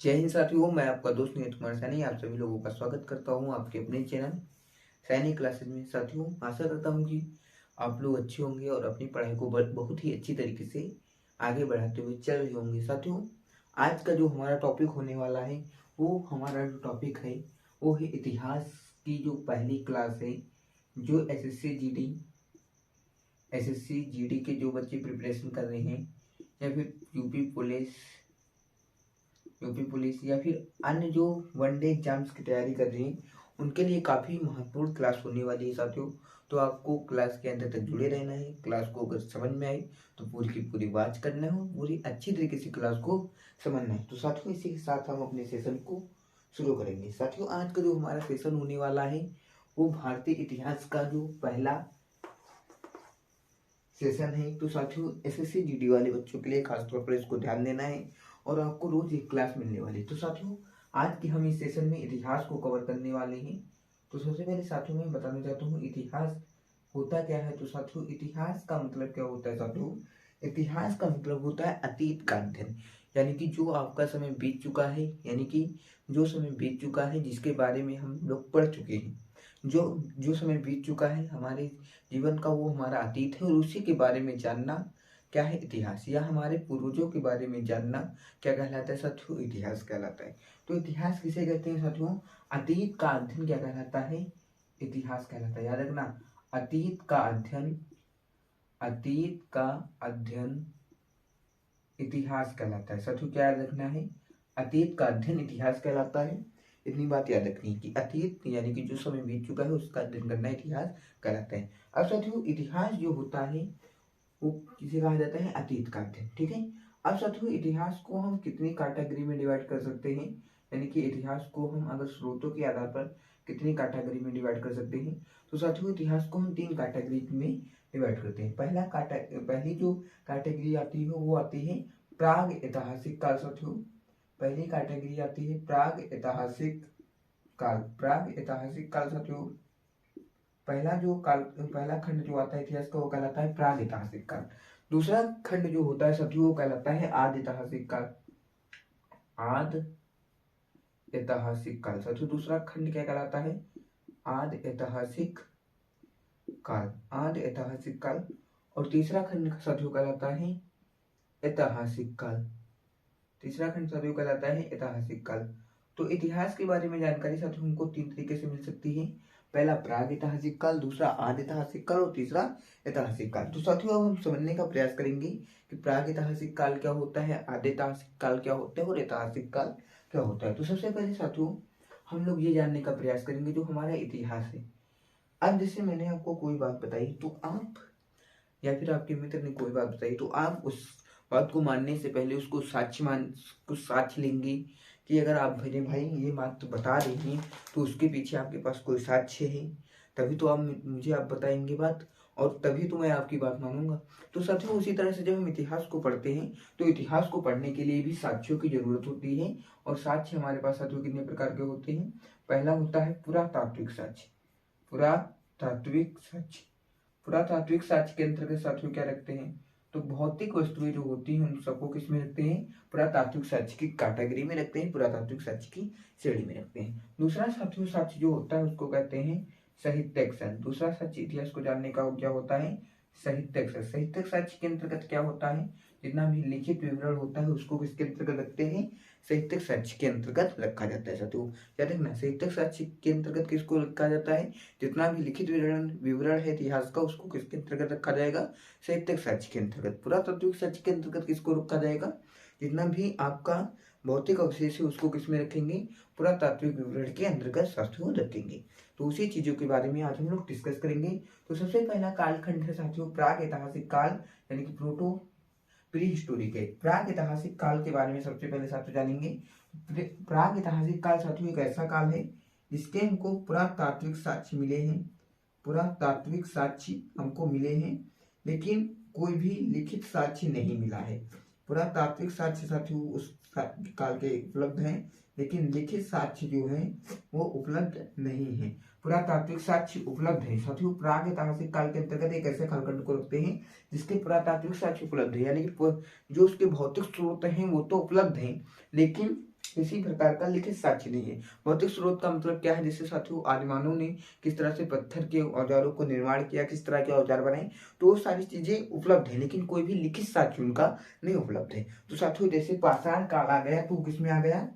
जय हिंद साथियों, मैं आपका दोस्त नीरज कुमार सैनी आप सभी लोगों का स्वागत करता हूं आपके अपने चैनल सैनिक क्लासेस में। साथियों, आशा करता हूं कि आप लोग अच्छे होंगे और अपनी पढ़ाई को बहुत ही अच्छी तरीके से आगे बढ़ाते हुए चल रहे होंगे। साथियों, आज का जो हमारा टॉपिक होने वाला है, वो हमारा जो टॉपिक है वो है इतिहास की जो पहली क्लास है, जो एसएससी जीडी के जो बच्चे प्रिपरेशन कर रहे हैं, या फिर यूपी पुलिस या फिर अन्य जो वनडे एग्जाम्स की तैयारी कर रही हैं, उनके लिए काफ़ी महत्वपूर्ण क्लास होने वाली है। साथियों, तो आपको क्लास के अंदर तक जुड़े रहना है। क्लास को अगर समझ में आई तो पूरी की पूरी वॉच करना है, पूरी अच्छी तरीके से क्लास को समझना है। तो साथियों, इसी के साथ हम अपने सेशन को शुरू करेंगे। साथियों, आज का जो हमारा सेशन होने वाला है वो भारतीय इतिहास का जो पहला सेशन है। तो साथियों, एसएससी जीडी वाले बच्चों के लिए खासतौर पर इसको ध्यान देना है और आपको रोज एक क्लास मिलने वाली है। तो साथियों, आज के हम इस सेशन में इतिहास को कवर करने वाले हैं। तो सबसे पहले साथियों मैं बताना चाहता हूँ इतिहास होता क्या है। तो साथियों, इतिहास का मतलब क्या होता है। साथियों, इतिहास का मतलब होता है अतीत का अध्ययन, यानी कि जो आपका समय बीत चुका है, यानी कि जो समय बीत चुका है जिसके बारे में हम लोग पढ़ चुके हैं। जो जो समय बीत चुका है हमारे जीवन का, वो हमारा अतीत है, और उसी के बारे में जानना क्या है इतिहास, या हमारे पूर्वजों के बारे में जानना क्या कहलाता है। साथियों, इतिहास कहलाता है। तो इतिहास किसे कहते हैं। साथियों, अतीत का अध्ययन क्या कहलाता है, इतिहास कहलाता है। याद रखना, अतीत का अध्ययन इतिहास कहलाता है। साथियों, क्या याद रखना है, अतीत का अध्ययन इतिहास कहलाता है। इतनी बात याद रखनी है कि अतीत यानी कि जो समय बीत चुका है उसका अध्ययन करना इतिहास कहलाता है। अब साथियों, इतिहास जो होता है वो किसे कहा जाता है, अतीत का अध्ययन। ठीक है। अब साथियों, इतिहास को हम कितनी कैटेगरी में डिवाइड कर सकते हैं, यानी कि इतिहास को हम अगर स्रोतों के आधार पर कितनी कैटेगरी में डिवाइड कर सकते हैं। तो साथियों, इतिहास को हम 3 कैटेगरी में डिवाइड करते हैं। पहली जो कैटेगरी आती है वो आती है प्राग ऐतिहासिक काल। साथियों, पहली कैटेगरी आती है प्राग ऐतिहासिक काल। साथियों, पहला खंड जो आता है इतिहास का वो कहलाता है प्राग ऐतिहासिक काल। दूसरा खंड जो होता है साथियों वो कहलाता है आदि ऐतिहासिक काल। साथियों, दूसरा खंड क्या कहलाता है, आदि ऐतिहासिक काल। और तीसरा खंड साथियों कहलाता है ऐतिहासिक काल। ऐतिहासिक काल। तो इतिहास के बारे में जानकारी साथियों हमको 3 तरीके से मिल सकती है। पहला प्राग ऐतिहासिक काल, दूसरा आदि ऐतिहासिक काल और तीसरा ऐतिहासिक काल। तो साथियों, अब हम समझने का प्रयास करेंगे कि प्राग ऐतिहासिक काल क्या होता है, आदि ऐतिहासिक काल क्या होता है और ऐतिहासिक काल क्या होता है। तो सबसे पहले साथियों हम लोग ये जानने का प्रयास करेंगे जो हमारा इतिहास है। अब जैसे मैंने आपको कोई बात बताई तो आप या फिर आपके मित्र ने कोई बात बताई तो आप उस बात को मानने से पहले उसको कुछ साक्ष्य लेंगे कि अगर आप मेरे भाई ये बात तो बता रही हैं तो उसके पीछे आपके पास कोई साक्ष्य है, तभी तो आप मुझे आप बताएंगे बात, और तभी तो मैं आपकी बात मानूंगा। तो साथियों, उसी तरह से जब हम इतिहास को पढ़ते हैं तो इतिहास को पढ़ने के लिए भी साक्ष्यों की जरूरत होती है। और साक्ष्य हमारे पास साथियों कितने प्रकार के होते हैं। पहला होता है पुरातात्विक साक्ष्य। पुरातात्विक साक्ष्य पुरातात्विक साक्ष्य के अंतर्गत साथियों क्या रखते हैं, तो भौतिक वस्तुएं जो होती हैं उन सबको किस में रखते हैं, पुरातात्विक साक्ष्य की कैटेगरी में रखते हैं, पुरातात्विक साक्ष्य की श्रेणी में रखते हैं। दूसरा साथियों साक्ष्य जो होता है उसको कहते हैं साहित्यिक साक्ष्य। दूसरा साक्ष्य इतिहास को जानने का क्या होता है, साहित्यिक साक्ष्य। साहित्यिक साक्ष्य के अंतर्गत क्या होता है, जितना भी लिखित विवरण होता है उसको किसके अंतर्गत रखते हैं, साहित्यिक साक्ष्य के अंतर्गत रखा जाता है। साथियों, याद रखना, साहित्यिक साक्ष्य के अंतर्गत किसको रखा जाता है, जितना भी लिखित विवरण है इतिहास का उसको किसके अंतर्गत रखा जाएगा, साहित्यिक साक्ष्य के अंतर्गत। पुरातात्विक साक्ष्य के अंतर्गत किसको रखा जाएगा, जितना भी आपका भौतिक अवशेष है उसको किसमें रखेंगे, पुरातात्विक विवरण के अंतर्गत साथियों रखेंगे। तो उसी चीजों के बारे में आज हम लोग डिस्कस करेंगे। तो सबसे पहला कालखंड है साथियों प्राग ऐतिहासिक काल, यानी कि प्रोटो प्री हिस्टोरिक है। प्राग ऐतिहासिक काल के बारे में सबसे पहले साथियों जानेंगे। प्राग ऐतिहासिक काल साथियों एक ऐसा काल है जिसके हमको पुरातात्विक साक्ष्य मिले हैं। पुरातात्विक साक्ष्य हमको मिले हैं, लेकिन कोई भी लिखित साक्ष्य नहीं मिला है। पुरातात्विक साक्ष्य साथियों उस काल के उपलब्ध हैं, लेकिन लिखित साक्ष्य जो है वो उपलब्ध नहीं है। पुरातात्विक साक्ष्य उपलब्ध है साथियों। प्राग ऐतिहासिक काल के अंतर्गत एक ऐसे कालखंड को रखते हैं जिसके पुरातात्विक साक्ष्य उपलब्ध है, यानी कि जो उसके भौतिक स्रोत हैं वो तो उपलब्ध हैं, लेकिन किसी प्रकार का लिखित साक्ष्य नहीं है। भौतिक स्रोत का मतलब क्या है, जैसे साथियों आदिमानव ने किस तरह से पत्थर के औजारों को निर्माण किया, किस तरह के औजार बनाए, तो वो सारी चीजें उपलब्ध है, लेकिन कोई भी लिखित साक्ष्य उनका नहीं उपलब्ध है। तो साथियों जैसे पाषाण काल आ गया तो किसमें आ गया,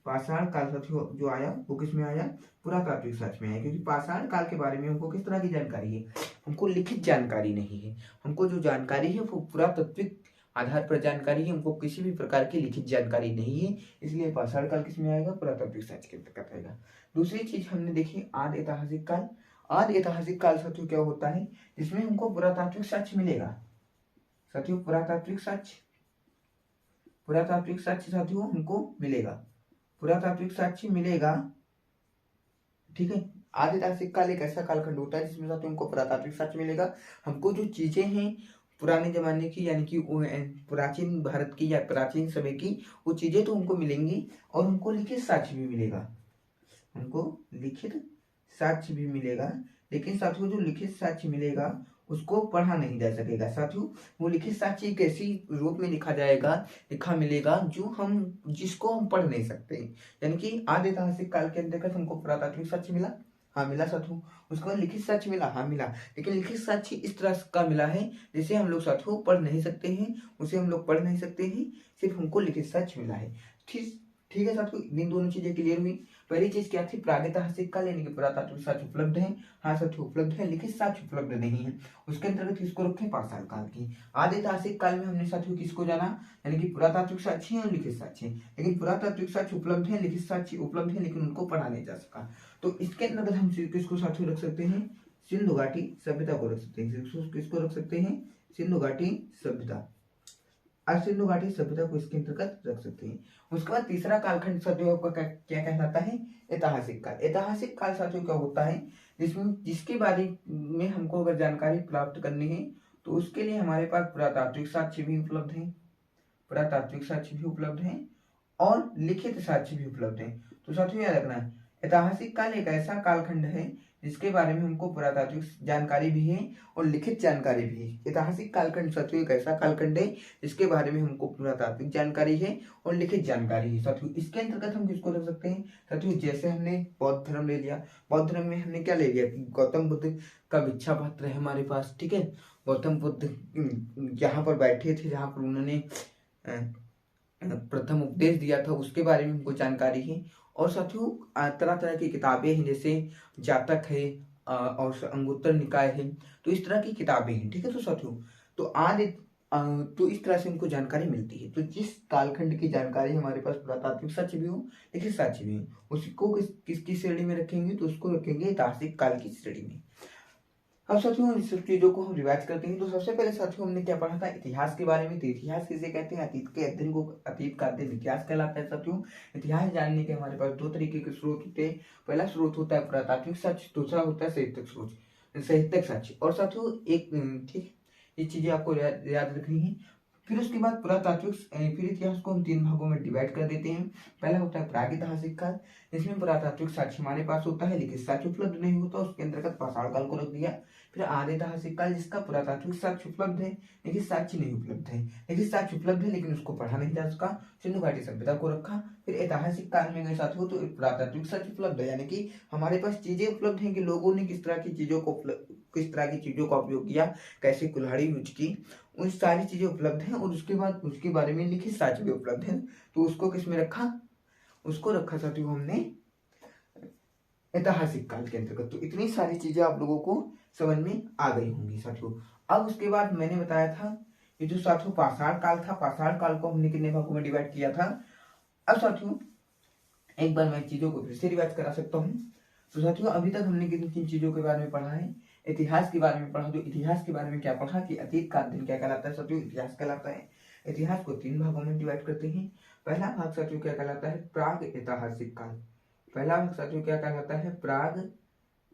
पाषाण काल साथियों जो आया वो किसमें आया, पुरातात्विक साक्ष्य में आया, क्योंकि पाषाण काल के बारे में हमको किस तरह की जानकारी है, हमको लिखित जानकारी नहीं है। हमको जो जानकारी है वो पुरातात्विक आधार पर जानकारी है, हमको किसी भी प्रकार की लिखित जानकारी नहीं है, इसलिए पाषाण काल किसमें आएगा, पुरातात्विक साक्ष्य के अंतर्गत आएगा। दूसरी चीज हमने देखी आदि ऐतिहासिक काल। आदि ऐतिहासिक काल साथियों क्या होता है, जिसमें हमको पुरातात्विक साक्ष्य मिलेगा। साथियों पुरातात्विक साक्ष्य, पुरातात्विक साक्ष्य साथियों हमको मिलेगा, पुरातात्विक साक्ष्य मिलेगा, ठीक है। आदि ऐतिहासिक काल एक ऐसा कालखंड होता है जिसमें साथियों हमको पुरातात्विक साक्ष्य मिलेगा। हमको जो चीजें हैं पुराने जमाने की, यानी कि प्राचीन भारत की या प्राचीन समय की, वो चीजें तो हमको मिलेंगी और हमको लिखित साक्ष्य भी मिलेगा, हमको लिखित साक्ष्य भी मिलेगा। लेकिन साथियों जो लिखित साक्ष्य मिलेगा उसको पढ़ा नहीं जा सकेगा। साथियों वो लिखित साक्ष्य एक ऐसी रूप में लिखा जाएगा, लिखा मिलेगा जिसको हम पढ़ नहीं सकते। यानी कि आदि ऐतिहासिक काल के अंतर्गत हमको पुरातात्विक साक्ष्य मिला, हाँ मिला साथियों। उसके बाद लिखित साक्ष्य मिला, हाँ मिला, लेकिन लिखित साक्ष्य इस तरह का मिला है जिसे हम लोग साथियों पढ़ नहीं सकते हैं, उसे हम लोग पढ़ नहीं सकते हैं, सिर्फ हमको लिखित साक्ष्य मिला है। ठीक ठीक है साथियों, इन दोनों चीजें क्लियर हुई। पहली चीज क्या थी, प्रागैतिहासिक काल यानी कि पुरातात्विक साक्ष्य उपलब्ध है, हाँ साथियों उपलब्ध है, लिखित साक्ष्य उपलब्ध नहीं है। उसके अंतर्गत किसको रखें, पाषाण काल की। आदि ऐतिहासिक काल में हमने साथियों किसको जाना, यानी कि पुरातात्विक साक्ष्य और लिखित साक्ष्य, लेकिन पुरातात्विक साक्ष्य उपलब्ध है, लिखित साक्ष्य उपलब्ध है, लेकिन उनको पढ़ा नहीं जा सका। तो इसके अंतर्गत हम किसको साथियों रख सकते हैं, सिंधु घाटी सभ्यता को रख सकते हैं। किसको रख सकते हैं, सिंधु घाटी सभ्यता, और सिंधु घाटी सभ्यता को इसके अंतर्गत रख सकते हैं। उसके बाद तीसरा कालखंड साथियों का क्या कहलाता है, ऐतिहासिक काल। ऐतिहासिक काल साथियों क्या होता है, जिसके बारे में हमको अगर जानकारी प्राप्त करनी है तो उसके लिए हमारे पास पुरातात्विक साक्ष्य भी उपलब्ध है, पुरातात्विक साक्ष्य भी उपलब्ध है और लिखित साक्ष्य भी उपलब्ध है। तो साथियों याद रखना है, ऐतिहासिक काल एक ऐसा कालखंड है जिसके बारे में हमको पुरातात्विक जानकारी भी है और लिखित जानकारी भी है। ऐतिहासिक कालखंड साथियों एक ऐसा कालखंड है जिसके बारे में हमको पुरातात्विक जानकारी है और लिखित जानकारी है। साथियों इसके अंतर्गत हम किसको रख सकते हैं, साथियों जैसे हमने बौद्ध धर्म ले लिया, बौद्ध धर्म में हमने क्या ले लिया कि गौतम बुद्ध का भिक्षा पात्र है हमारे पास, ठीक है। गौतम बुद्ध यहाँ पर बैठे थे जहाँ पर उन्होंने प्रथम उपदेश दिया था, उसके बारे में हमको जानकारी है। और साथियों तरह तरह की किताबें हैं, जैसे जातक है और अंगुत्तर निकाय है, तो इस तरह की किताबें हैं, ठीक है। तो साथियों तो तो इस तरह से हमको जानकारी मिलती है। तो जिस कालखंड की जानकारी हमारे पास पुरातात्विक साक्ष्य भी हो, लिखित साक्ष्य भी हो, उसको किसकी श्रेणी में रखेंगे, तो उसको रखेंगे ऐतिहासिक काल की श्रेणी में। अब साथियों इन सब चीजों को हम रिवाइज करते हैं। तो सबसे पहले साथियों हमने क्या पढ़ा था, इतिहास के बारे में। तो इतिहास किसे कहते हैं, अतीत के अध्ययन को अतीत का अध्ययन इतिहास कहलाता है। साथियों इतिहास जानने के हमारे पास दो तरीके के स्रोत होते हैं। पहला स्रोत होता है पुरातात्विक साक्ष्य, दूसरा होता है साहित्यिक स्रोत, साहित्यिक साक्ष्य। और साथियों एक ठीक ये चीजें आपको याद रखनी है। फिर उसके बाद पुरातात्विक फिर इतिहास को हम तीन भागों में डिवाइड कर देते हैं। पहला होता है प्रागैतिहासिक काल, जिसमें पुरातात्विक साक्ष्य हमारे पास होता है, लिखित साक्ष्य उपलब्ध नहीं होता, उसके अंतर्गत पाषाण काल को रख दिया। फिर आदि ऐतिहासिक काल, जिसका पुरातात्विक साक्ष्य उपलब्ध है, लिखित साक्ष्य नहीं उपलब्ध है, लिखित साक्ष्य उपलब्ध है लेकिन उसको पढ़ा नहीं जा सका, सिंधु घाटी सभ्यता को रखा। फिर ऐतिहासिक काल में गए साथियों तो पुरातात्विक साक्ष्य उपलब्ध है, यानी कि हमारे पास चीजें उपलब्ध हैं कि लोगों ने किस तरह की चीजों का उपयोग किया, कैसे कुल्हाड़ी यूज की, उन सारी चीजें उपलब्ध हैं। और उसके बाद उसके बारे में लिखित साक्ष्य भी उपलब्ध है। तो उसको किस में रखा, उसको रखा साथियों हमने ऐतिहासिक काल के अंतर्गत। तो इतनी सारी चीजें आप लोगों को समझ में आ गई होंगी साथियों। अब उसके बाद मैंने बताया था ये जो साथियों पाषाण काल था, पाषाण काल को हमने कितने भागों में डिवाइड किया था। अब साथियों एक बार मैं चीजों को फिर से रिवाइज करा सकता हूँ। तो साथियों अभी तक हमने किन किन चीजों के बारे में पढ़ा है, इतिहास के बारे में पढ़ा। तो इतिहास के बारे में क्या पढ़ा कि अतीत का अध्ययन क्या कहलाता है, साथियों इतिहास कहलाता है। इतिहास को तीन भागों में डिवाइड करते हैं। पहला भाग साथियों क्या कहलाता है, प्राग ऐतिहासिक काल। पहला भाग साथियों क्या कहलाता है, प्राग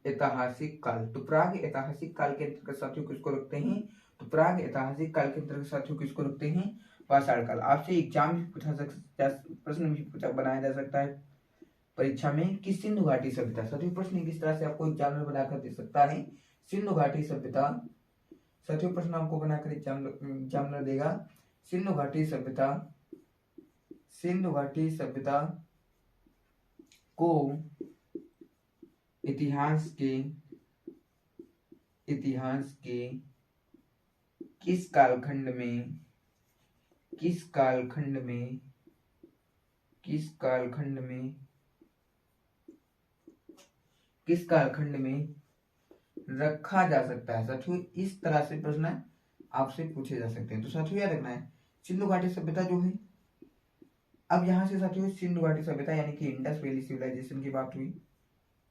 ऐतिहासिक काल। तो प्राग ऐतिहासिक काल के अंतर्गत साथियों किसको रखते हैं, तो प्राग ऐतिहासिक काल के अंतर्गत साथियों किसको रखते हैं, पाषाण काल। आपसे एग्जाम भी पूछा सकता, प्रश्न भी पूछा बनाया जा सकता है परीक्षा में कि सिंधु घाटी सभ्यता। साथियों प्रश्न किस तरह से आपको एग्जाम बनाकर दे सकता है, सिंधु घाटी सभ्यता। साथियों प्रश्न आपको बनाकर एग्जामिनर देगा, सिंधु घाटी सभ्यता सिंधु घाटी सभ्यता को इतिहास के किस कालखंड में रखा जा सकता है। साथियों इस तरह से प्रश्न आपसे पूछे जा सकते हैं। तो साथियों याद रखना है सिंधु घाटी सभ्यता जो है, अब यहाँ से साथियों सिंधु घाटी सभ्यता यानी कि इंडस वैली सिविलाइजेशन की बात हुई,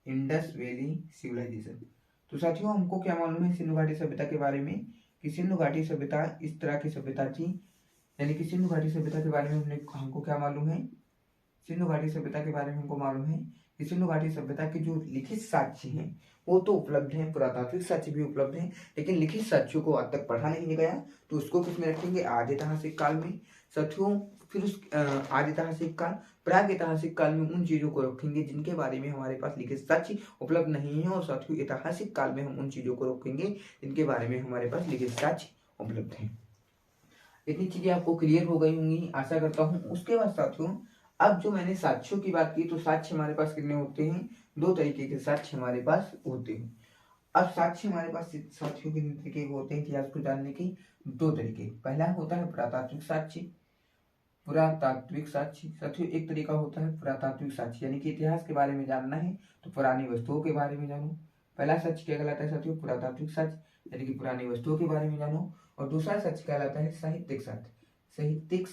इंडस वैली सिविलाइजेशन। तो साथियों हमको क्या मालूम है सिंधु घाटी सभ्यता के बारे में कि सिंधु घाटी सभ्यता इस तरह की सभ्यता थी, यानी कि सिंधु घाटी सभ्यता के बारे में हमको क्या मालूम है, सिंधु घाटी सभ्यता के बारे में हमको मालूम है कि सिंधु घाटी सभ्यता के जो लिखित साक्ष्य हैं वो तो उपलब्ध हैं, पुरातात्विक साक्ष्य भी उपलब्ध हैं, लेकिन लिखित साक्ष्यों को आज तक पढ़ा नहीं गया। तो उसको किसमें रखेंगे, आदि ऐतिहासिक काल में। साथियों फिर उस आदि ऐतिहासिक काल, प्राग ऐतिहासिक काल में उन चीजों को रखेंगे जिनके बारे में हमारे पास लिखित साक्ष्य उपलब्ध नहीं है, और साथियों ऐतिहासिक काल में हम उन चीजों को रखेंगे जिनके बारे में हमारे पास लिखित साक्ष्य उपलब्ध है। इतनी चीजें आपको क्लियर हो गई होंगी आशा करता हूँ। उसके बाद साथियों अब जो मैंने साक्ष्यों की बात की, तो साक्ष्य हमारे पास कितने होते हैं, दो तरीके के साक्ष्य हमारे पास होते हैं। अब साक्ष्य हमारे पास साक्ष्यों कितने तरीके के होते हैं इतिहास को जानने के, दो तरीके। पहला होता है पुरातात्विक साक्ष्य, साथियों एक तरीका होता है पुरातात्विक साक्ष्य, यानी कि इतिहास के बारे में जानना है तो पुरानी वस्तुओं के बारे में जानो। पहला साक्ष्य क्या कहलाता है साथियों, पुरातात्विक साक्ष्य, यानी कि पुरानी वस्तुओं के बारे में जानो। और दूसरा साक्ष्य कहलाता है साहित्यिक साक्ष्य। साहित्यिक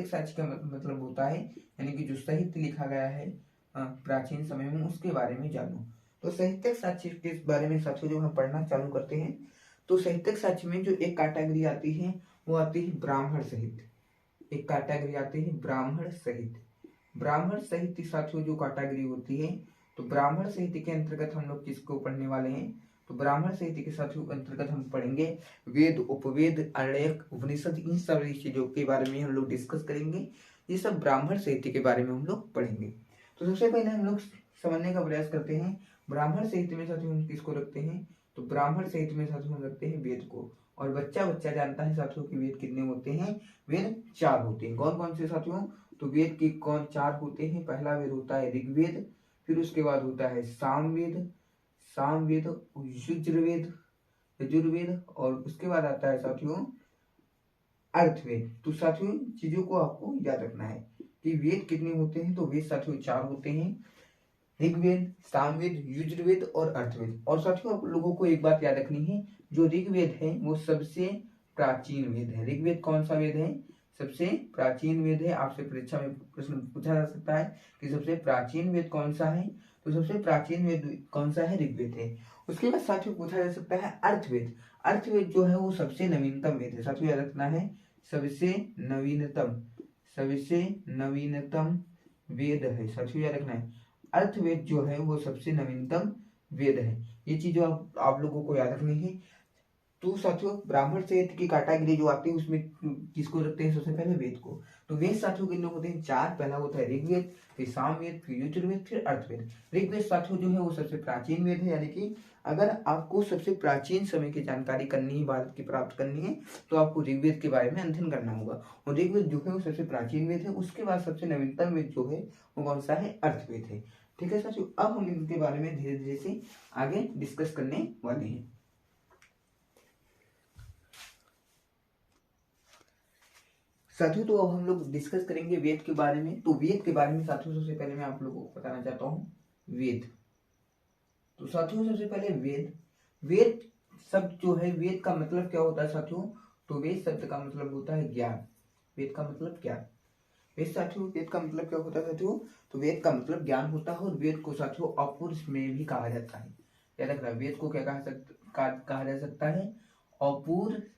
साक्ष्य का मतलब होता है यानी कि जो साहित्य लिखा गया है प्राचीन समय में उसके बारे में जानो। तो साहित्यिक साक्ष्य के बारे में साथियों जो हम पढ़ना चालू करते हैं, तो साहित्यिक साक्ष्य में जो एक कैटेगरी आती है वो आती है ब्राह्मण साहित्य। एक कैटेगरी आती है ब्राह्मण साहित्य साथियों जो कैटेगरी होती है, तो ब्राह्मण साहित्य के अंतर्गत हम लोग किसको पढ़ने वाले हैं, तो ब्राह्मण साहित्य के साथियों अंतर्गत हम पढ़ेंगे वेद, उपवेद, आरण्यक, उपनिषद, इन सब चीजों के बारे में हम लोग डिस्कस करेंगे। ये सब ब्राह्मण साहित्य के बारे में हम लोग पढ़ेंगे। तो सबसे पहले हम लोग समझने का प्रयास करते हैं ब्राह्मण साहित्य में साथियों हम किसको रखते हैं, तो ब्राह्मण साहित्य में साथियों हम रखते हैं वेद को। और बच्चा जानता है साथियों कि वेद कितने होते हैं, वेद 4 होते हैं। कौन कौन से साथियों, तो वेद के कौन 4 होते हैं। पहला वेद होता है ऋग्वेद, फिर उसके बाद होता है सामवेद, यजुर्वेद, और उसके बाद आता है साथियों अर्थवेद। तो साथियों चीजों को आपको याद रखना है कि वेद कितने होते हैं, तो वेद साथियों 4 होते हैं, ऋग्वेद, सामवेद, यजुर्वेद और अर्थवेद। और साथियों आप लोगों को एक बात याद रखनी है, जो ऋग्वेद है वो सबसे प्राचीन वेद है। ऋग्वेद कौन सा वेद है, सबसे प्राचीन वेद है। आपसे परीक्षा में प्रश्न पूछा जा सकता है कि सबसे प्राचीन वेद कौन सा है, तो सबसे प्राचीन वेद कौन सा है, ऋग्वेद है। उसके बाद साथियों पूछा जा सकता है अर्थवेद जो है वो सबसे नवीनतम वेद है। साथियों याद रखना है सबसे नवीनतम वेद है। साथियों याद रखना है अर्थवेद जो है वो सबसे नवीनतम वेद है। ये चीजों आप लोगों को याद रखनी है। तो साथियों ब्राह्मण साहित्य की कैटेगरी जो आती है उसमें किसको रखते हैं, सबसे पहले वेद को। तो वेद साथियों कितने होते हैं, 4। पहला होता है ऋग्वेद, फिर सामवेद, फिर यजुर्वेद, फिर अर्थवेद। ऋग्वेद साथियों जो है वो सबसे प्राचीन वेद है, यानी कि अगर आपको सबसे प्राचीन समय की जानकारी करनी है, भारत की प्राप्त करनी है, तो आपको ऋग्वेद के बारे में अध्ययन करना होगा। और ऋग्वेद जो है वो सबसे प्राचीन वेद है। उसके बाद सबसे नवीनतम वेद जो है वो कौन सा है, अर्थवेद है। ठीक है साथियों, अब हम इनके बारे में धीरे धीरे से आगे डिस्कस करने वाले हैं। साथियों तो अब हम लोग डिस्कस करेंगे वेद के बारे में। तो वेद के बारे में साथियों सबसे पहले मैं आप लोगों को बताना चाहता हूँ वेद। तो साथियों सबसे पहले वेद शब्द जो है, वेद का मतलब क्या होता है साथियों, तो वेद शब्द का मतलब होता है ज्ञान। वेद का मतलब ज्ञान। वेद का मतलब क्या होता है साथियों, तो वेद का मतलब ज्ञान होता है। और वेद को साथियों अपुरुष में भी कहा जाता है। याद रखना वेद को क्या कहा जा सकता है, अपूर्वमय।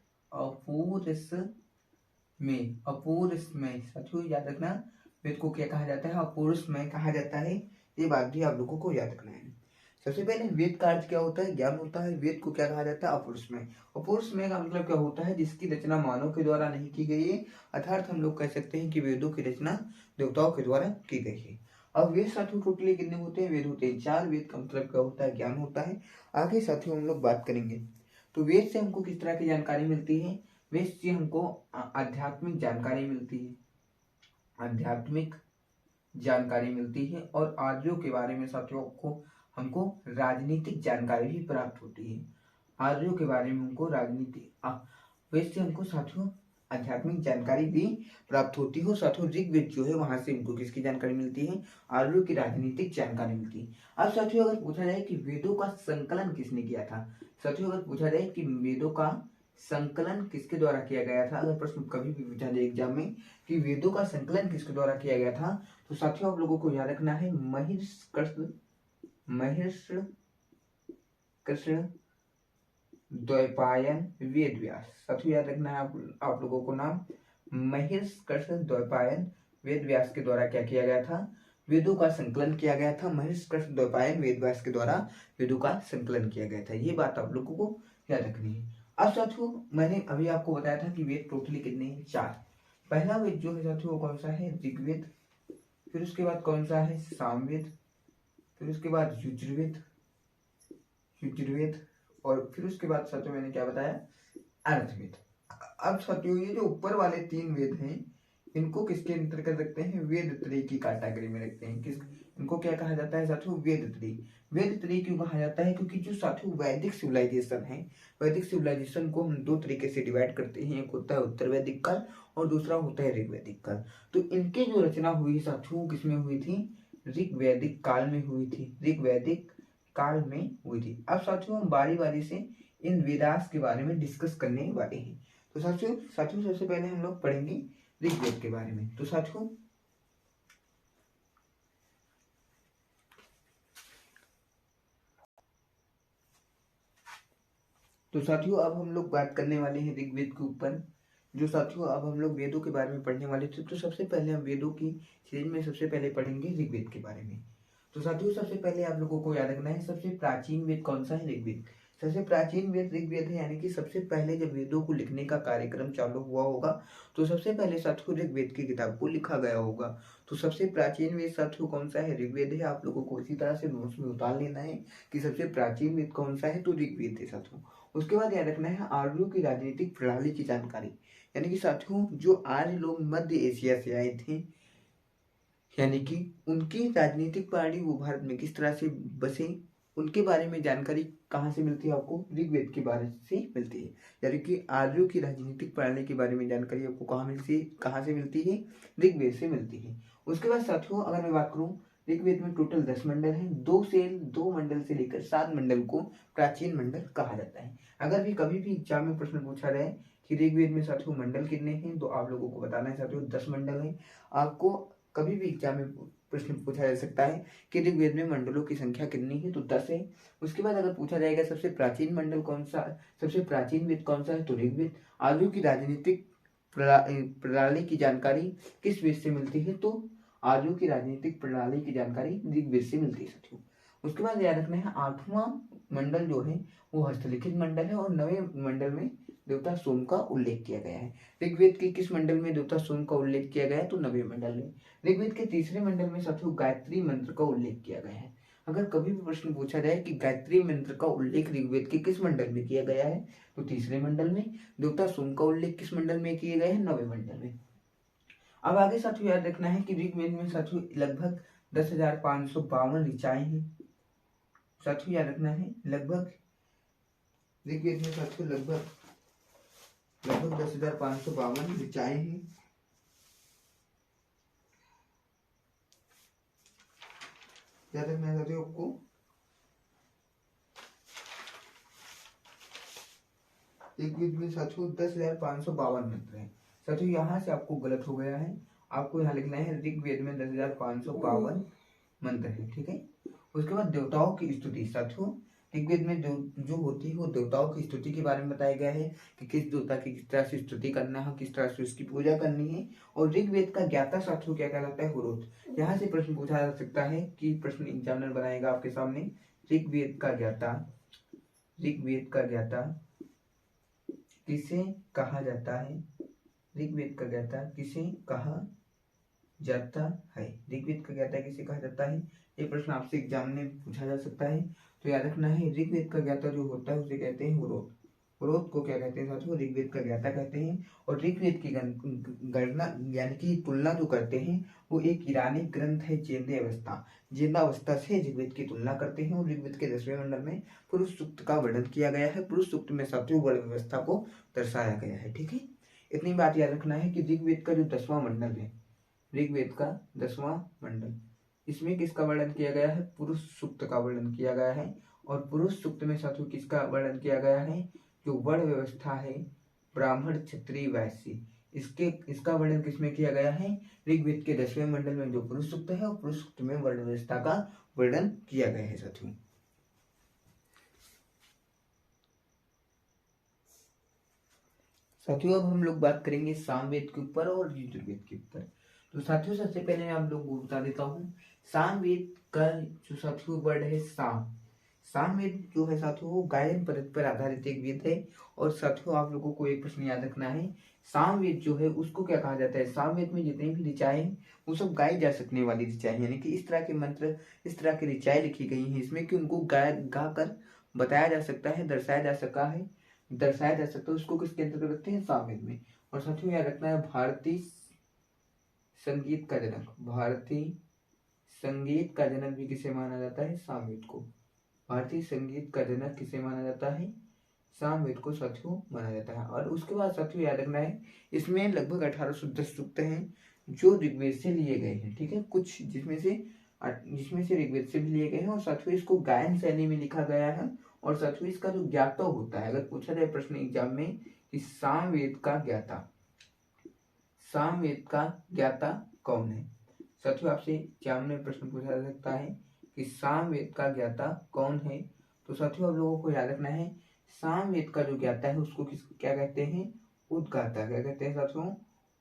साथियों याद रखना वेद को क्या कहा जाता है, अपूर्वमय कहा जाता है। ये बात भी आप लोगों को याद रखना है। सबसे पहले वेद का अर्थ क्या होता है, ज्ञान होता है। वेद को क्या कहा जाता है, अपूर्वमय। अपूर्वमय का मतलब क्या होता है, जिसकी रचना मानव के द्वारा नहीं की गई है, अर्थात हम लोग कह सकते हैं कि वेदों की रचना देवताओं के द्वारा की गई है। अब वेद साथियों टोटली कितने होते हैं, वेद होते हैं 4। वेद का मतलब क्या होता है, ज्ञान होता है। आगे साथियों हम लोग बात करेंगे तो वेद से हमको किस तरह की जानकारी मिलती है। वेद से हमको आध्यात्मिक जानकारी मिलती है। आध्यात्मिक जानकारी मिलती है, और आर्यों के बारे में साथियों को हमको राजनीतिक जानकारी भी प्राप्त होती है। आर्यों के बारे में हमको वैसे हमको साथियों आध्यात्मिक जानकारी भी प्राप्त होती है। साथियों ऋग्वेद जो है वहां से हमको किसकी जानकारी मिलती है, आर्यों की राजनीतिक जानकारी मिलती है। अब साथियों अगर पूछा जाए कि वेदों का संकलन किसने किया था, साथियों अगर पूछा जाए कि वेदों का संकलन किसके द्वारा किया गया था, अगर प्रश्न कभी भी पूछा जाए एग्जाम में कि वेदों का संकलन किसके द्वारा किया गया था, तो साथियों आप लोगों को याद रखना है महिर्षि कृष्ण द्वैपायन वेद व्यास। साथियों याद रखना है आप लोगों को नाम महिर्षि कृष्ण द्वैपायन वेद व्यास के द्वारा क्या किया गया था, वेदों का संकलन किया गया था। महिर्षि कृष्ण द्वैपायन वेद व्यास के द्वारा वेदों का संकलन किया गया था। ये बात आप लोगों को याद रखनी है। अब साथियों मैंने अभी आपको बताया था कि वेद टोटली कितने हैं, 4। पहला वेद जो है साथियों कौन सा है, ऋग्वेद। फिर उसके बाद कौन सा है, सामवेद। फिर उसके बाद यजुर्वेद, और फिर उसके बाद साथियों मैंने क्या बताया, अर्थवेद। अब साथियों ये जो ऊपर वाले 3 वेद हैं इनको किसके अंतर्गत रखते हैं, वेद त्रयी की कैटेगरी में रखते हैं। इनको क्या कहा जाता है साथियों, वेद त्रयी। वेद त्रयी क्यों कहा जाता है, क्योंकि जो साथियों वैदिक सिविलाइजेशन है, वैदिक सिविलाइजेशन को हम 2 तरीके से डिवाइड करते हैं। एक होता है उत्तर वैदिक काल और दूसरा होता है ऋग्वैदिक काल। तो इनकी जो रचना हुई साथियों किसमें हुई थी, ऋग्वैदिक काल में हुई थी, ऋग्वैदिक काल में हुई थी। अब साथियों हम बारी बारी से इन वेदास के बारे में डिस्कस करने वाले हैं। तो साथियों सबसे पहले हम लोग पढ़ेंगे ऋग्वेद के बारे में। तो साथियों अब हम लोग बात करने वाले हैं ऋग्वेद के ऊपर। जो साथियों अब हम लोग वेदों के बारे में पढ़ने वाले थे, तो सबसे पहले हम वेदों की सीरीज में सबसे पहले पढ़ेंगे ऋग्वेद के बारे में। तो साथियों सबसे पहले आप लोगों को याद रखना है सबसे प्राचीन वेद कौन सा है, ऋग्वेद। सबसे प्राचीन वेद ऋग्वेद है, यानी कि सबसे पहले जब वेदों को लिखने का कार्यक्रम चालू हुआ होगा तो सबसे पहले साथियों ऋग्वेद की किताब को लिखा गया होगा। तो सबसे प्राचीन वेद साथियों कौन सा है, ऋग्वेद है। आप लोगों को इसी तरह से नोट्स में उतार लेना है कि सबसे प्राचीन वेद कौन सा है, तो ऋग्वेद है साथियों। उसके बाद याद रखना है आर्यों की राजनीतिक प्रणाली की जानकारी, यानी कि साथियों जो आर्य लोग मध्य एशिया से आए थे, यानी कि उनकी राजनीतिक प्रणाली वो भारत में किस तरह से बसे, उनके बारे में जानकारी कहाँ से मिलती है, आपको ऋग्वेद के बारे से मिलती है। यानी कि आर्यों की राजनीतिक प्रणाली के बारे में जानकारी आपको कहाँ से मिलती है, ऋग्वेद से मिलती है। उसके बाद साथियों अगर मैं बात करूँ, ऋग्वेद में टोटल 10 मंडल हैं। 2 मंडल से लेकर 7 मंडल को प्राचीन मंडल कहा जाता है। अगर भी कभी भी एग्जाम में प्रश्न पूछा जाए कि ऋग्वेद में साथियों मंडल कितने हैं, तो आप लोगों को बताना है साथियों 10 मंडल हैं। आपको कभी भी एग्जाम में प्रश्न पूछा जा सकता है कि ऋग्वेद में मंडलों की संख्या कितनी है, तो 10 है। उसके बाद अगर पूछा जाएगा सबसे प्राचीन मंडल कौन सा, सबसे प्राचीन वेद कौन सा है, तो ऋग्वेद। आर्यों की राजनीतिक प्रणाली की जानकारी किस वेद से मिलती है, तो आर्यों की राजनीतिक प्रणाली की जानकारी ऋग्वेद से मिलती है साथियों। उसके बाद याद रखना है 8वां मंडल जो है वो हस्तलिखित मंडल है, और 9वें मंडल में देवता सोम का उल्लेख किया गया है। ऋग्वेद के किस मंडल में देवता सोम का उल्लेख किया गया है, तो 9वें मंडल में। ऋग्वेद के 3रे मंडल में साथियों गायत्री मंत्र का उल्लेख किया गया है। अगर कभी भी प्रश्न पूछा जाए कि गायत्री मंत्र का उल्लेख ऋग्वेद के किस मंडल में किया गया है, तो 3रे मंडल में। देवता सोम का उल्लेख किस मंडल में किया गया है, 9वें मंडल में। अब आगे साथियों याद रखना है कि ऋग्वेद में साथियों लगभग 10,552 ऋचाएं हैं। साथियों याद रखना है लगभग ऋग्वेद में साथियों लगभग 10,552 ऋचाएं हैं। याद रखना है साथियों आपको ऋग्वेद में साथियों 10,552 मंत्र हैं। साथियों यहाँ से आपको गलत हो गया है, आपको यहाँ लिखना है ऋग्वेद में 10,552 मंत्र है, ठीक है। उसके बाद देवताओं की स्तुति, साथियों ऋग्वेद में जो होती है वो देवताओं की स्तुति के बारे में बताया गया है कि किस देवता की किस तरह से स्तुति करना है, किस तरह से उसकी पूजा करनी है। और ऋग्वेद का ज्ञाता साथियों क्या कहलाता है, हुरोत। यहाँ से प्रश्न पूछा जा सकता है कि प्रश्न एग्जामिनर बनाएगा आपके सामने, ऋग्वेद का ज्ञाता किसे कहा जाता है, ऋग्वेद का ज्ञाता किसे कहा जाता है, ऋग्वेद का ज्ञाता किसे कहा जाता है, ये प्रश्न आपसे एग्जाम में पूछा जा सकता है। तो याद रखना है ऋग्वेद का ज्ञाता जो होता है उसे कहते हैं हुरोत। पुरोहित को क्या कहते हैं साथियों, ऋग्वेद का ज्ञाता कहते हैं। और ऋग्वेद की गणना यानी कि तुलना जो करते हैं वो एक ईरानी ग्रंथ है जेंदावस्था से ऋग्वेद की तुलना करते हैं। और ऋग्वेद के 10वें मंडल में पुरुष सूक्त का वर्णन किया गया है। पुरुष सूक्त में साथियों वर्ण व्यवस्था को दर्शाया गया है। ठीक है, इतनी बात याद रखना है कि ऋग्वेद का जो 10वां मंडल है, ऋग्वेद का 10वां मंडल, इसमें किसका वर्णन किया गया है, पुरुष सूक्त का वर्णन किया गया है। और पुरुष सूक्त में साथियों किसका वर्णन किया गया है, जो वर्ण व्यवस्था है ब्राह्मण क्षत्रिय वैश्य, इसका वर्णन किसमें किया गया है, ऋग्वेद के 10वें मंडल में जो पुरुष सूक्त है और पुरुष सूक्त में वर्ण व्यवस्था का वर्णन किया गया है साथियों। साथियों अब हम लोग बात करेंगे सामवेद के ऊपर और यजुर्वेद के ऊपर। तो साथियों सबसे पहले मैं आप लोगों को बता देता हूँ, सामवेद का जो साथियों वर्ड है सामवेद जो है साथियों वो गायन पद्धति पर आधारित एक वेद है। और साथियों आप लोगों को एक प्रश्न याद रखना है, सामवेद जो है उसको क्या कहा जाता है, सामवेद में जितनी भी ऋचाएं हैं वो सब गाई जा सकने वाली ऋचाएं, यानी कि इस तरह के मंत्र, इस तरह की ऋचाएं लिखी गई हैं इसमें कि उनको गा कर बताया जा सकता है, दर्शाया जा सकता है, उसको किसके अंतर्गत रखते हैं, सामवेद में। और साथियों याद रखना है भारतीय संगीत का जनक भी किसे माना जाता है, सामवेद को। भारतीय संगीत का जनक किसे माना जाता है, सामवेद को साथियों माना जाता है। और उसके बाद साथियों याद रखना है, इसमें लगभग 1810 सूक्त हैं जो ऋग्वेद से लिए गए हैं। ठीक है, कुछ जिसमें से ऋग्वेद से भी लिए गए हैं। और साथियों इसको गायन शैली में लिखा गया है। और साथियों इसका जो ज्ञाता होता है, अगर पूछा जाए प्रश्न एग्जाम में कि सामवेद का ज्ञाता कौन है, साथियों आपसे एग्जाम में प्रश्न पूछा जा सकता है कि सामवेद का ज्ञाता कौन है। तो साथियों आप लोगों को याद रखना है, सामवेद का जो ज्ञाता है उसको क्या कहते हैं, उद्गाता। क्या कहते हैं साथियों,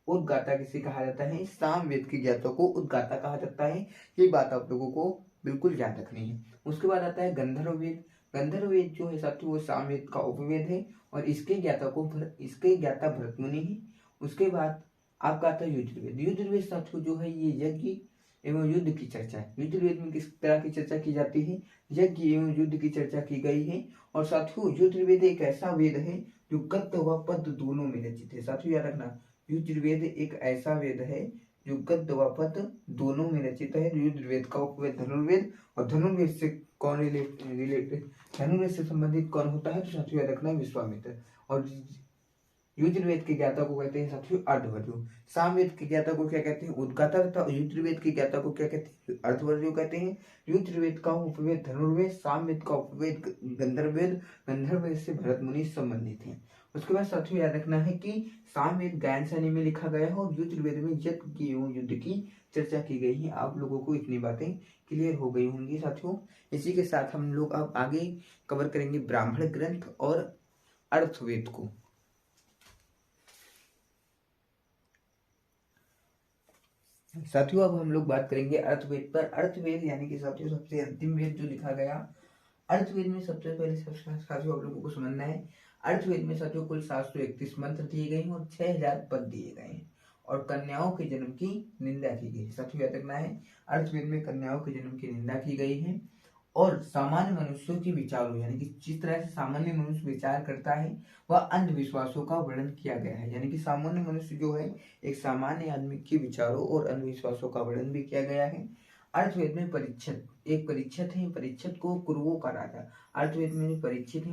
उद्गाता किसे कहा जाता है, सामवेद के ज्ञाता को उद्गाता कहा जाता है। ये बात आप लोगों को बिल्कुल याद रखनी है। उसके बाद आता है गंधर्ववेद। गंधर्ववेद जो है साथियों वो सामवेद का उपवेद है और इसके ज्ञाता भरत मुनि है। उसके बाद आपका आता है यजुर्वेद। यजुर्वेद साथियों जो है ये यज्ञ एवं युद्ध की चर्चा है। यजुर्वेद में किस तरह की चर्चा की जाती है, यज्ञ एवं युद्ध की चर्चा की गई है। और साथियों यजुर्वेद एक ऐसा वेद है जो गद्य व पद्य दोनों में रचित है। साथियों याद रखना, यजुर्वेद एक ऐसा वेद है जो गद्य व पद्य दोनों में रचित है। यजुर्वेद का उपवेद धनुर्वेद, और धनुर्वेद से कौन रिलेटेड, धनुर्वेद से संबंधित कौन होता है, तो साथियों याद रखना विश्वामित्र। और यजुर्वेद के ज्ञाता को कहते हैं साथियों अर्धवर्यु। सामवेद के ज्ञाता को क्या कहते हैं, उद्गाता तथा यजुर्वेद के ज्ञाता को क्या कहते हैं, अर्धवर्यु कहते हैं। यजुर्वेद का उपवेद धनुर्वेद, सामवेद का उपवेद गंधर्ववेद से भरत मुनि संबंधित हैं। उसके बाद साथियों याद रखना है कि सामवेद गायन शैली में लिखा गया है और यजुर्वेद में यज्ञ एवं युद्ध की चर्चा की गई है। आप लोगों को इतनी बातें क्लियर हो गई होंगी साथियों। इसी के साथ हम लोग अब आगे कवर करेंगे ब्राह्मण ग्रंथ और अर्थवेद को। साथियों अब हम लोग बात करेंगे अर्थवेद पर। अर्थवेद यानी कि साथियों सबसे अंतिम वेद जो लिखा गया। अर्थवेद में सबसे पहले साथियों आप लोगों को समझना है, अर्थवेद में साथियों कुल 731 मंत्र दिए गए हैं और 6000 पद दिए गए हैं। और कन्याओं के जन्म की निंदा की गई है। साथियों याद रखना है, अर्थवेद में कन्याओं के जन्म की निंदा की गई है। और सामान्य मनुष्यों के विचारों, यानी कि जिस तरह से सामान्य मनुष्य विचार करता है वह अंधविश्वासों का वर्णन किया गया है। यानी कि सामान्य मनुष्य जो है एक सामान्य आदमी के विचारों और अंधविश्वासों का वर्णन भी किया गया है। अर्थवेद में परीक्षित को कुरुओं का राजा, अर्थवेद में परीक्षित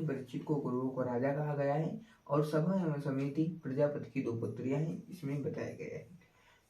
को कुरुओं का राजा कहा गया है। और सभा एवं समिति प्रजापति की 2 पुत्रियां हैं, इसमें बताया गया है।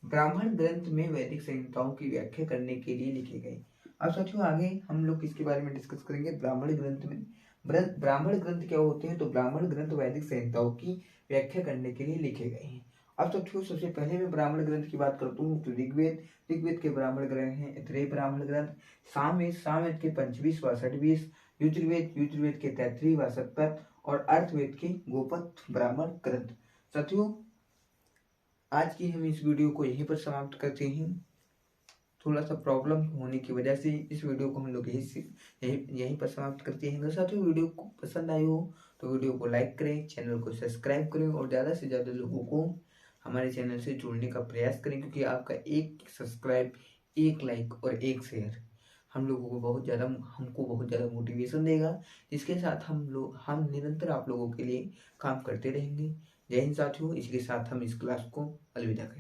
ब्राह्मण ग्रंथ में वैदिक संहिताओं की व्याख्या करने के लिए लिखे गए। अब साथियों आगे हम लोग किसके बारे में डिस्कस करेंगे, ब्राह्मण ग्रंथ में। ब्राह्मण ग्रंथ क्या होते हैं, तो ब्राह्मण ग्रंथ वैदिक संहिताओं की व्याख्या करने के लिए लिखे गए हैं। अब साथियों सबसे पहले मैं ब्राह्मण ग्रंथ की बात करता हूँ तो ऋग्वेद के ब्राह्मण ग्रंथ हैं इतने ब्राह्मण ग्रंथ, सामवेद के 25 व 26, यजुर्वेद के 33 व 70 और अर्थवेद के गोपथ ब्राह्मण ग्रंथ। साथियों आज की हम इस वीडियो को यहीं पर समाप्त करते हैं। थोड़ा सा प्रॉब्लम होने की वजह से इस वीडियो को हम लोग यहीं पर समाप्त करते हैं। अगर साथियों वीडियो को पसंद आई हो तो वीडियो को लाइक करें, चैनल को सब्सक्राइब करें और ज़्यादा से ज़्यादा लोगों को हमारे चैनल से जुड़ने का प्रयास करें, क्योंकि आपका एक सब्सक्राइब, एक लाइक और एक शेयर हम लोगों को हमको बहुत ज़्यादा मोटिवेशन देगा, जिसके साथ हम निरंतर आप लोगों के लिए काम करते रहेंगे। जय हिंद साथियों, इसी के साथ हम इस क्लास को अलविदा कहें।